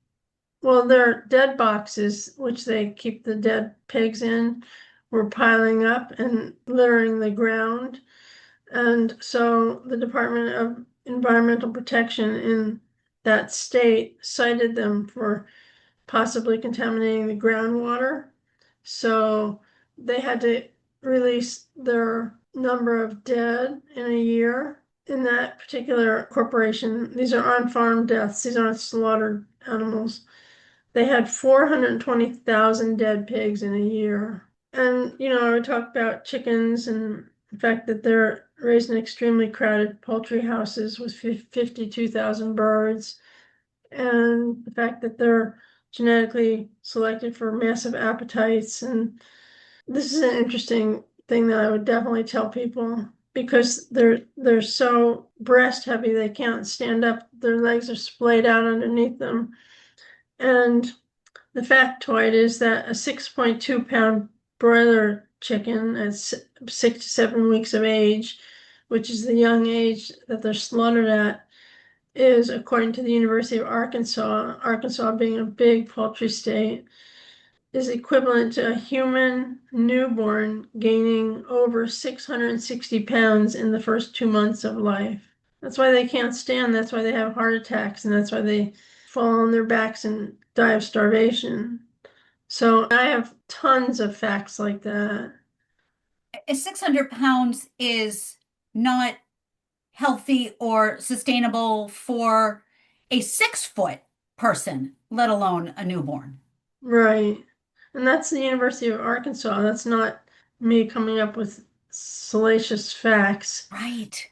Well, their dead boxes, which they keep the dead pigs in, were piling up and littering the ground. And so the Department of Environmental Protection in that state cited them for possibly contaminating the groundwater. So they had to release their number of dead in a year in that particular corporation. These are on-farm deaths. These aren't slaughtered animals. They had 420,000 dead pigs in a year. And, I would talk about chickens and the fact that they're raised in extremely crowded poultry houses with 52,000 birds, and the fact that they're genetically selected for massive appetites. And this is an interesting thing that I would definitely tell people, because they're so breast heavy they can't stand up. Their legs are splayed out underneath them. And the factoid is that a 6.2 pound broiler chicken at 6 to 7 weeks of age, which is the young age that they're slaughtered at, is, according to the University of Arkansas, Arkansas being a big poultry state, is equivalent to a human newborn gaining over 660 pounds in the first 2 months of life. That's why they can't stand. That's why they have heart attacks, and that's why they fall on their backs and die of starvation. So I have tons of facts like that. 600 pounds is not healthy or sustainable for a 6 foot person, let alone a newborn. Right. And that's the University of Arkansas. That's not me coming up with salacious facts. Right.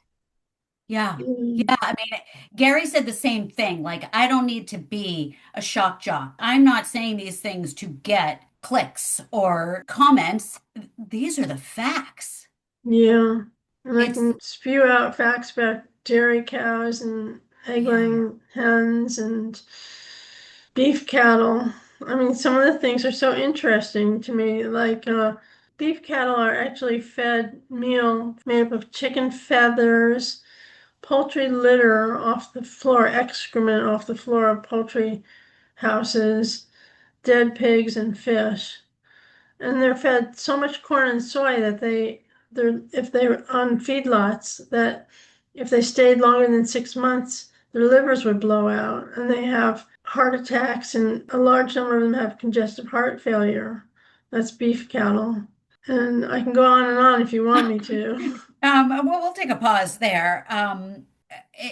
Yeah. Mm. Yeah. I mean, Gary said the same thing. Like, I don't need to be a shock jock. I'm not saying these things to get clicks or comments. These are the facts. Yeah, and I It's, can spew out facts about dairy cows and yeah. egg-laying hens and beef cattle. I mean, some of the things are so interesting to me. Like, beef cattle are actually fed meal made up of chicken feathers, poultry litter off the floor, excrement off the floor of poultry houses, dead pigs, and fish. And they're fed so much corn and soy that they're if they're on feedlots that if they stayed longer than 6 months, their livers would blow out and they have heart attacks and a large number of them have congestive heart failure. That's beef cattle. And I can go on and on if you want me to. Well, we'll take a pause there.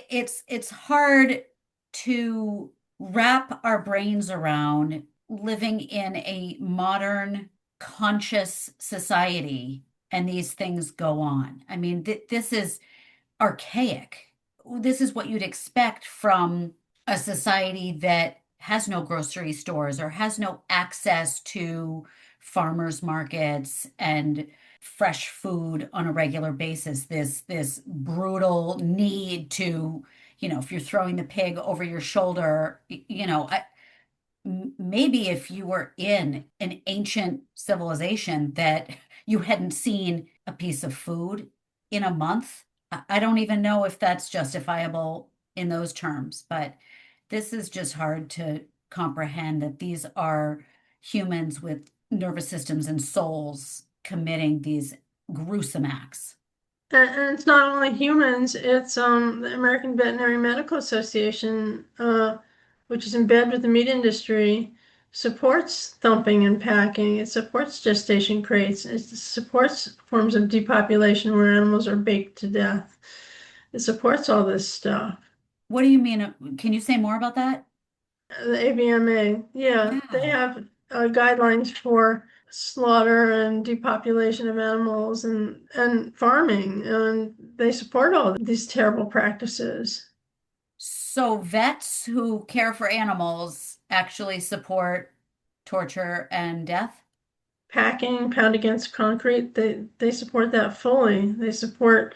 It's hard to wrap our brains around living in a modern, conscious society, and these things go on. I mean, this is archaic. This is what you'd expect from a society that has no grocery stores or has no access to farmers markets and fresh food on a regular basis. This brutal need to, if you're throwing the pig over your shoulder, maybe if you were in an ancient civilization that you hadn't seen a piece of food in a month, I don't even know if that's justifiable in those terms, but this is just hard to comprehend that these are humans with nervous systems and souls committing these gruesome acts. And it's not only humans, it's the American Veterinary Medical Association, which is in bed with the meat industry, supports thumping and packing. It supports gestation crates. It supports forms of depopulation where animals are baked to death. It supports all this stuff. What do you mean? Can you say more about that? The AVMA, yeah, they Yeah. have guidelines for slaughter and depopulation of animals and farming, and they support all these terrible practices. So vets who care for animals actually support torture and death? Packing, pound against concrete, they support that fully. They support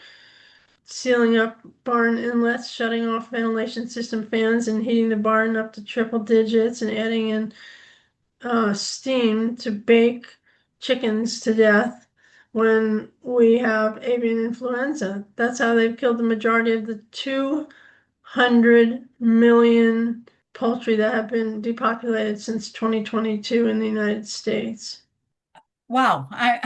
sealing up barn inlets, shutting off ventilation system fans, and heating the barn up to triple digits, and adding in steam to bake chickens to death when we have avian influenza. That's how they've killed the majority of the 200 million poultry that have been depopulated since 2022 in the United States. Wow. I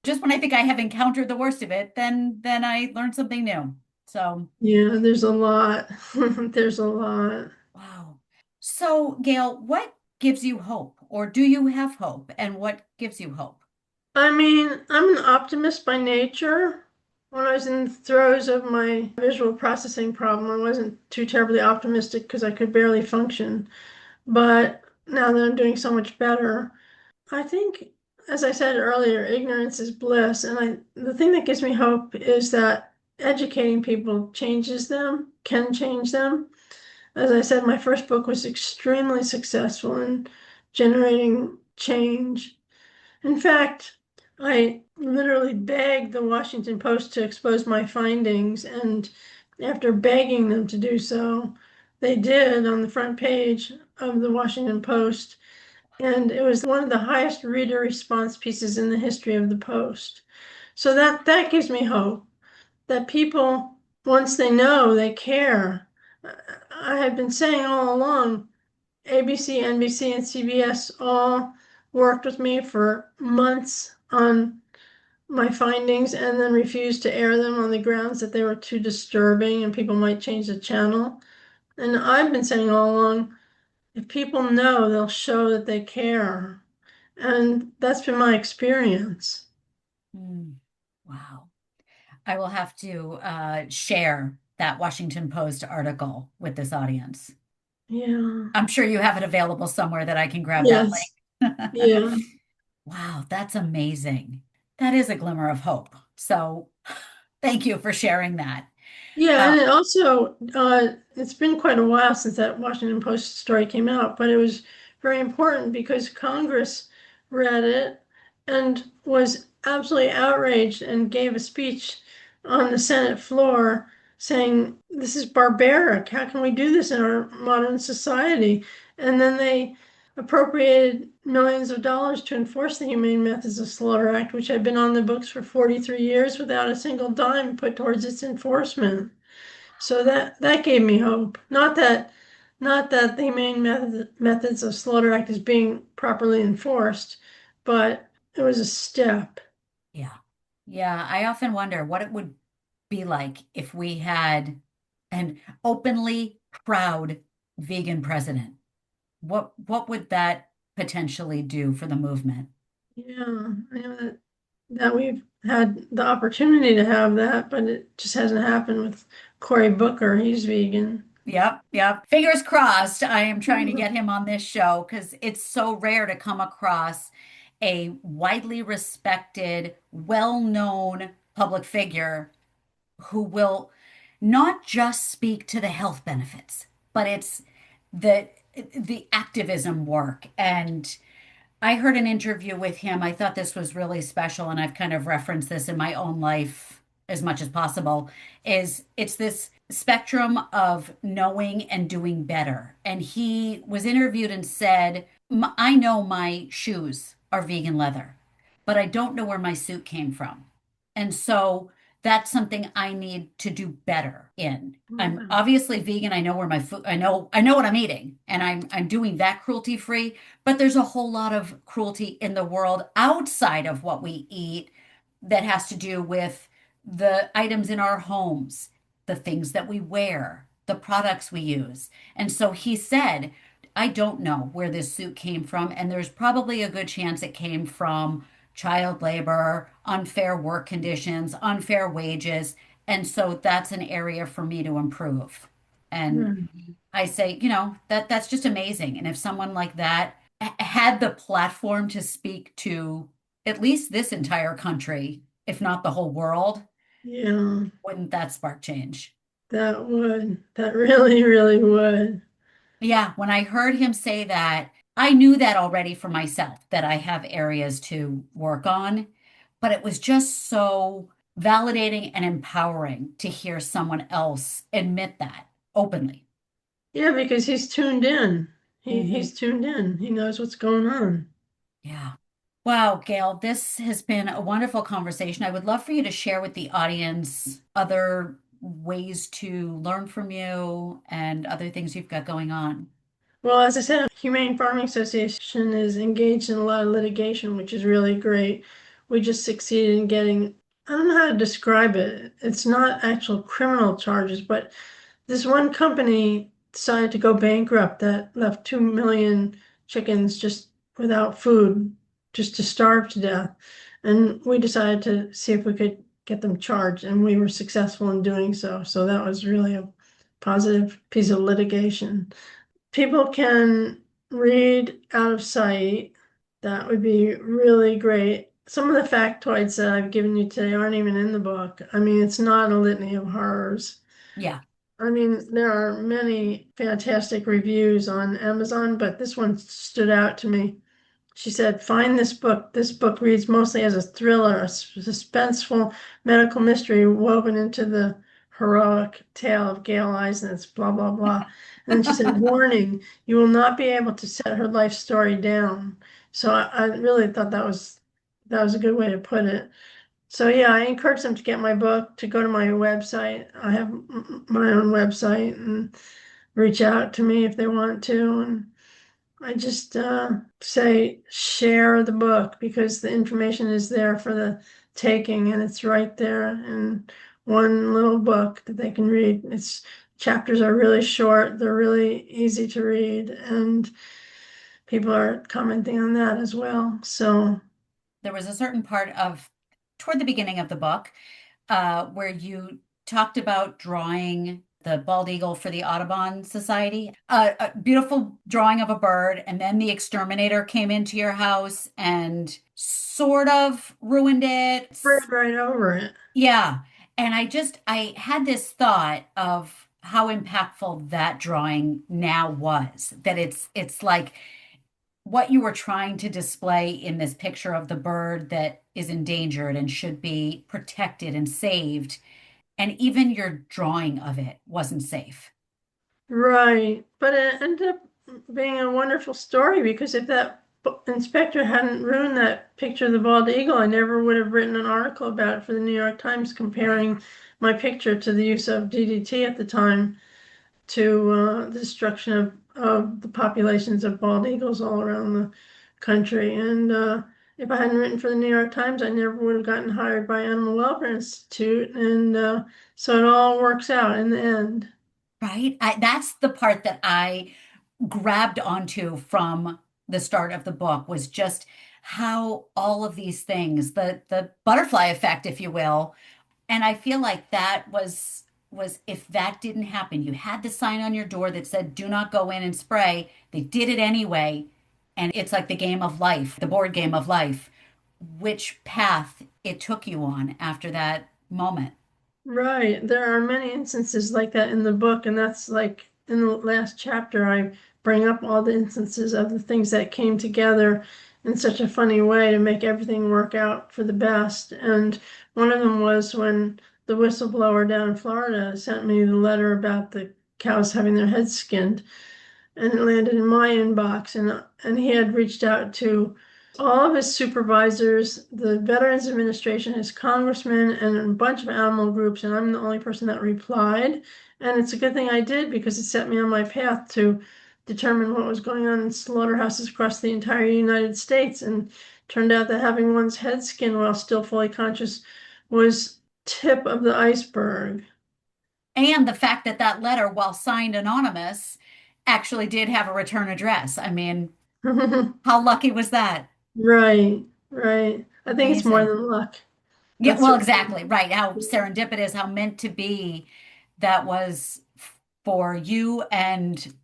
just when I think I have encountered the worst of it, then I learned something new. So, Yeah, there's a lot. There's a lot. wow. So, Gail, what gives you hope? Or do you have hope? And what gives you hope? I mean, I'm an optimist by nature. When I was in the throes of my visual processing problem, I wasn't too terribly optimistic because I could barely function. But now that I'm doing so much better, I think, as I said earlier, ignorance is bliss. And the thing that gives me hope is that educating people changes them, can change them. As I said, my first book was extremely successful in generating change. In fact, I literally begged the Washington Post to expose my findings, and after begging them to do so, they did on the front page of the Washington Post, and it was one of the highest reader response pieces in the history of the Post. So that gives me hope that people, once they know, they care. I have been saying all along, ABC, NBC, and CBS all worked with me for months on my findings and then refused to air them on the grounds that they were too disturbing and people might change the channel. And I've been saying all along, if people know, they'll show that they care. And that's been my experience. Hmm. Wow. I will have to share that Washington Post article with this audience. Yeah. I'm sure you have it available somewhere that I can grab that Yes. link. Yeah. Wow, that's amazing. That is a glimmer of hope. So thank you for sharing that. Yeah, and it also it's been quite a while since that Washington Post story came out, but it was very important because Congress read it and was absolutely outraged and gave a speech on the Senate floor saying this is barbaric. How can we do this in our modern society? And then they appropriated millions of dollars to enforce the Humane Methods of Slaughter Act, which had been on the books for 43 years without a single dime put towards its enforcement. So that gave me hope. Not that the Methods of Slaughter Act is being properly enforced, but it was a step. Yeah. Yeah. I often wonder what it would be like if we had an openly proud vegan president. What would that potentially do for the movement? Yeah, I know that we've had the opportunity to have that, but it just hasn't happened with Cory Booker. He's vegan. Yep, yep. Fingers crossed. I am trying to get him on this show because it's so rare to come across a widely respected, well-known public figure who will not just speak to the health benefits, but it's the the activism work. And I heard an interview with him. I thought this was really special, and I've kind of referenced this in my own life as much as possible, is it's this spectrum of knowing and doing better. And he was interviewed and said, I know my shoes are vegan leather, but I don't know where my suit came from. And so that's something I need to do better in. I'm Wow. obviously vegan. I know where my food, I know what I'm eating, and I'm doing that cruelty free, but there's a whole lot of cruelty in the world outside of what we eat that has to do with the items in our homes, the things that we wear, the products we use. And so he said, I don't know where this suit came from, and there's probably a good chance it came from child labor, unfair work conditions, unfair wages. And so that's an area for me to improve. And Hmm. I say, that's just amazing. And if someone like that had the platform to speak to at least this entire country, if not the whole world, Yeah, wouldn't that spark change? that would. That really, really would. Yeah, when I heard him say that, I knew that already for myself, that I have areas to work on, but it was just so validating and empowering to hear someone else admit that openly. Yeah, because he's tuned in. Hmm. He's tuned in. He knows what's going on. Yeah. Wow, Gail, this has been a wonderful conversation. I would love for you to share with the audience other ways to learn from you and other things you've got going on. Well, as I said, Humane Farming Association is engaged in a lot of litigation, which is really great. We just succeeded in getting, I don't know how to describe it. It's not actual criminal charges, but this one company decided to go bankrupt that left 2 million chickens just without food, just to starve to death. And we decided to see if we could get them charged, and we were successful in doing so. So that was really a positive piece of litigation. People can read out of sight. That would be really great. Some of the factoids that I've given you today aren't even in the book. I mean, it's not a litany of horrors. Yeah. I mean, there are many fantastic reviews on Amazon, but this one stood out to me. She said, find this book. This book reads mostly as a thriller, a suspenseful medical mystery woven into the heroic tale of Gail Eisnitz, blah, blah, blah. And then she said, warning, you will not be able to set her life story down. So I really thought that was a good way to put it. So yeah, I encourage them to get my book, to go to my website. I have my own website, and reach out to me if they want to. And I just say share the book because the information is there for the taking, and it's right there in one little book that they can read. Its chapters are really short, they're really easy to read, and people are commenting on that as well. So There was a certain part of toward the beginning of the book where you talked about drawing the bald eagle for the Audubon Society, a beautiful drawing of a bird, and then the exterminator came into your house and sort of ruined it. read right over it. Yeah. And I had this thought of how impactful that drawing now was, that it's like what you were trying to display in this picture of the bird that is endangered and should be protected and saved. And even your drawing of it wasn't safe. Right. But it ended up being a wonderful story because if that inspector hadn't ruined that picture of the bald eagle, I never would have written an article about it for the New York Times comparing my picture to the use of DDT at the time to the destruction of the populations of bald eagles all around the country. And if I hadn't written for the New York Times, I never would have gotten hired by Animal Welfare Institute. And so it all works out in the end. Right? That's the part that I grabbed onto from the start of the book was just how all of these things, the butterfly effect, if you will. And I feel like that was if that didn't happen, you had the sign on your door that said, do not go in and spray. They did it anyway. And it's like the game of life, the board game of life, which path it took you on after that moment. Right. There are many instances like that in the book, and that's like in the last chapter, I bring up all the instances of the things that came together in such a funny way to make everything work out for the best. And one of them was when the whistleblower down in Florida sent me the letter about the cows having their heads skinned, and it landed in my inbox, and he had reached out to all of his supervisors, the Veterans Administration, his congressmen, and a bunch of animal groups, and I'm the only person that replied. And it's a good thing I did because it set me on my path to determine what was going on in slaughterhouses across the entire United States. And turned out that having one's head skinned while still fully conscious was tip of the iceberg. And the fact that that letter, while signed anonymous, actually did have a return address. I mean, how lucky was that? Right, right. I think it's more Amazing. than luck. Yeah, That's well, a, exactly. Right. How serendipitous, how meant to be that was for you and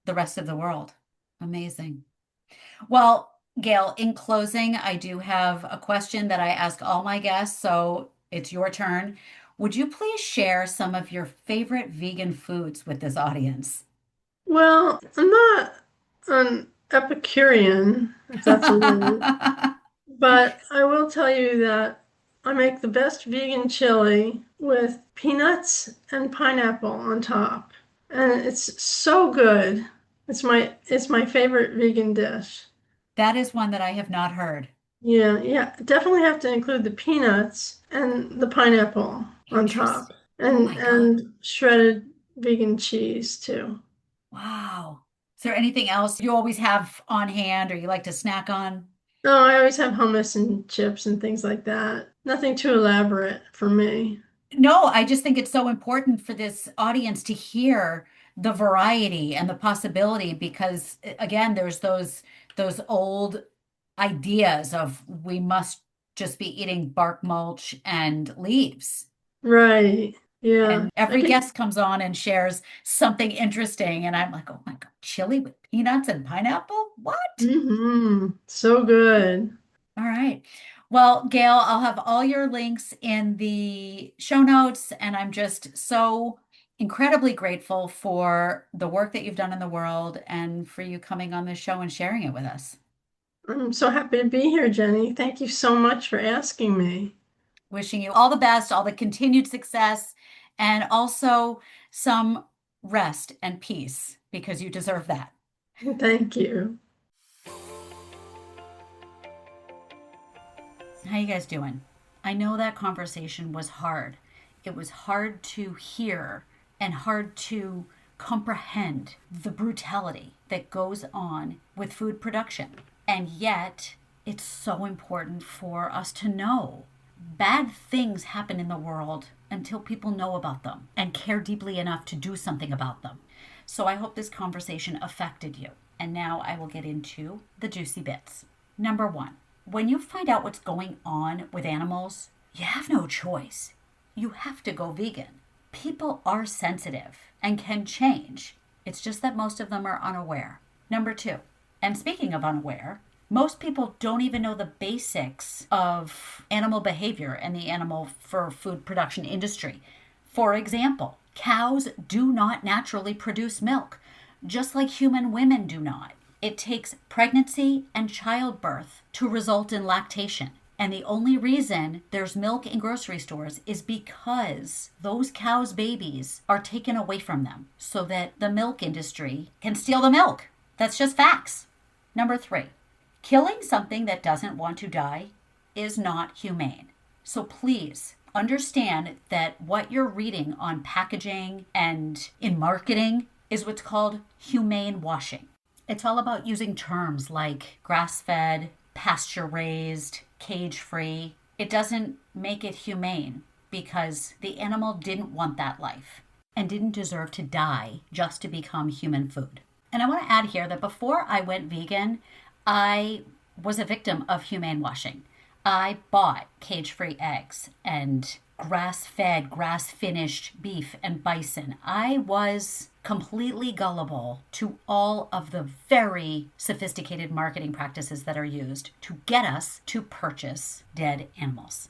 the rest of the world. Amazing. Well, Gail, in closing, I do have a question that I ask all my guests, so it's your turn. Would you please share some of your favorite vegan foods with this audience? well, I'm not an Epicurean, if that's a word, but I will tell you that I make the best vegan chili with peanuts and pineapple on top. And it's so good. It's my favorite vegan dish. That is one that I have not heard. Yeah, yeah. Definitely have to include the peanuts and the pineapple on top. Interesting. Oh And my God. and shredded vegan cheese too. Wow. Is there anything else you always have on hand or you like to snack on? No, I always have hummus and chips and things like that. Nothing too elaborate for me. No, I just think it's so important for this audience to hear the variety and the possibility because again, there's those old ideas of we must just be eating bark mulch and leaves. Right. Yeah. And I every can. guest comes on and shares something interesting. And I'm like, oh my God, chili with peanuts and pineapple? What? So good. All right. Well, Gail, I'll have all your links in the show notes, and I'm just so incredibly grateful for the work that you've done in the world and for you coming on this show and sharing it with us. I'm so happy to be here, Jenny. Thank you so much for asking me. Wishing you all the best, all the continued success, and also some rest and peace because you deserve that. Thank you. How you guys doing? I know that conversation was hard. It was hard to hear and hard to comprehend the brutality that goes on with food production. And yet, it's so important for us to know bad things happen in the world until people know about them and care deeply enough to do something about them. So I hope this conversation affected you. And now I will get into the juicy bits. Number one, when you find out what's going on with animals, you have no choice. You have to go vegan. People are sensitive and can change. It's just that most of them are unaware. Number two, and speaking of unaware, Most people don't even know the basics of animal behavior and the animal for food production industry. For example, cows do not naturally produce milk, just like human women do not. It takes pregnancy and childbirth to result in lactation. And the only reason there's milk in grocery stores is because those cows' babies are taken away from them so that the milk industry can steal the milk. That's just facts. Number 3, killing something that doesn't want to die is not humane. So please understand that what you're reading on packaging and in marketing is what's called humane washing. It's all about using terms like grass-fed, pasture-raised, cage-free. It doesn't make it humane because the animal didn't want that life and didn't deserve to die just to become human food. And I want to add here that before I went vegan, I was a victim of humane washing. I bought cage-free eggs and grass-fed, grass-finished beef and bison. I was completely gullible to all of the very sophisticated marketing practices that are used to get us to purchase dead animals.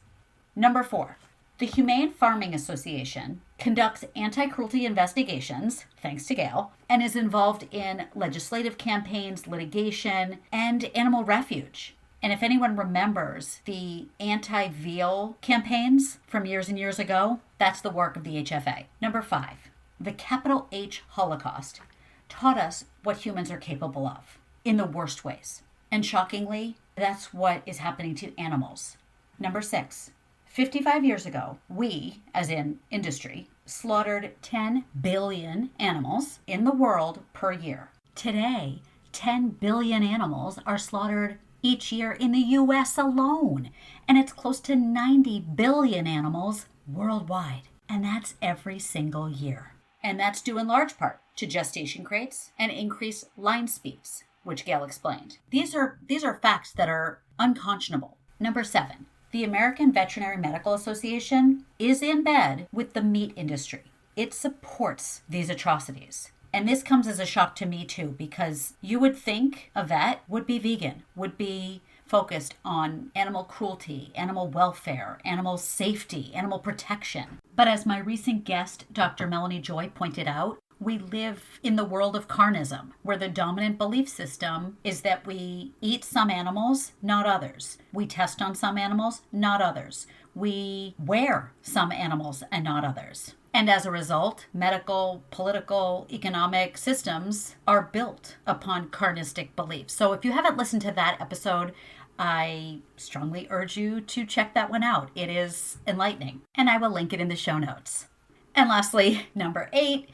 Number 4, the Humane Farming Association conducts anti-cruelty investigations, thanks to Gail, and is involved in legislative campaigns, litigation, and animal refuge. And if anyone remembers the anti-veal campaigns from years and years ago, that's the work of the HFA. Number 5, the capital H Holocaust taught us what humans are capable of in the worst ways. And shockingly, that's what is happening to animals. Number 6, 55 years ago, we, as in industry, slaughtered 10 billion animals in the world per year. Today, 10 billion animals are slaughtered each year in the US alone, and it's close to 90 billion animals worldwide. And that's every single year. And that's due in large part to gestation crates and increased line speeds, which Gail explained. These are facts that are unconscionable. Number 7, the American Veterinary Medical Association is in bed with the meat industry. It supports these atrocities. And this comes as a shock to me too, because you would think a vet would be vegan, would be focused on animal cruelty, animal welfare, animal safety, animal protection. But as my recent guest, Dr. Melanie Joy, pointed out, we live in the world of carnism, where the dominant belief system is that we eat some animals, not others. We test on some animals, not others. We wear some animals and not others. And as a result, medical, political, economic systems are built upon carnistic beliefs. So if you haven't listened to that episode, I strongly urge you to check that one out. It is enlightening, and I will link it in the show notes. And lastly, number 8,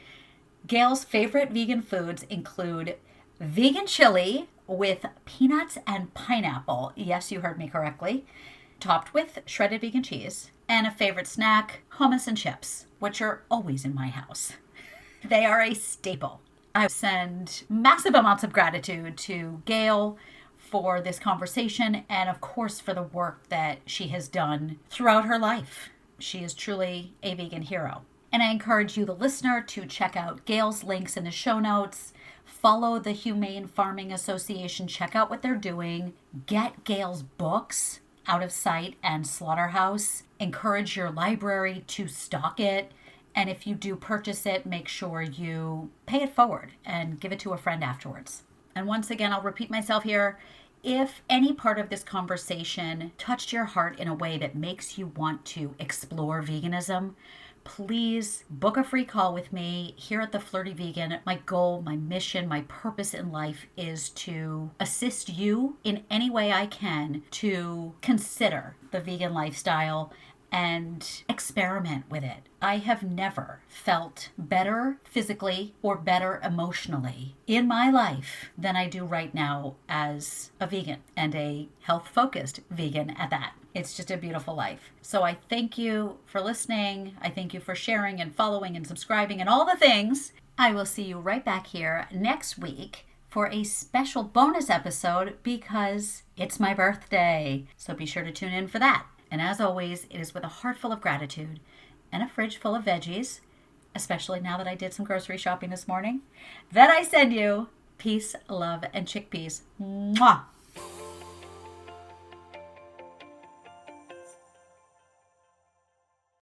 Gail's favorite vegan foods include vegan chili with peanuts and pineapple. Yes, you heard me correctly. Topped with shredded vegan cheese, and a favorite snack, hummus and chips, which are always in my house. They are a staple. I send massive amounts of gratitude to Gail for this conversation and, of course, for the work that she has done throughout her life. She is truly a vegan hero. And I encourage you, the listener, to check out Gail's links in the show notes. Follow the Humane Farming Association. Check out what they're doing. Get Gail's books, Out of Sight and Slaughterhouse. Encourage your library to stock it. And if you do purchase it, make sure you pay it forward and give it to a friend afterwards. And once again, I'll repeat myself here. If any part of this conversation touched your heart in a way that makes you want to explore veganism, please book a free call with me here at The Flirty Vegan. My goal, my mission, my purpose in life is to assist you in any way I can to consider the vegan lifestyle and experiment with it. I have never felt better physically or better emotionally in my life than I do right now as a vegan, and a health-focused vegan at that. It's just a beautiful life. So I thank you for listening. I thank you for sharing and following and subscribing and all the things. I will see you right back here next week for a special bonus episode because it's my birthday. So be sure to tune in for that. And as always, it is with a heart full of gratitude and a fridge full of veggies, especially now that I did some grocery shopping this morning, that I send you peace, love, and chickpeas. Mwah!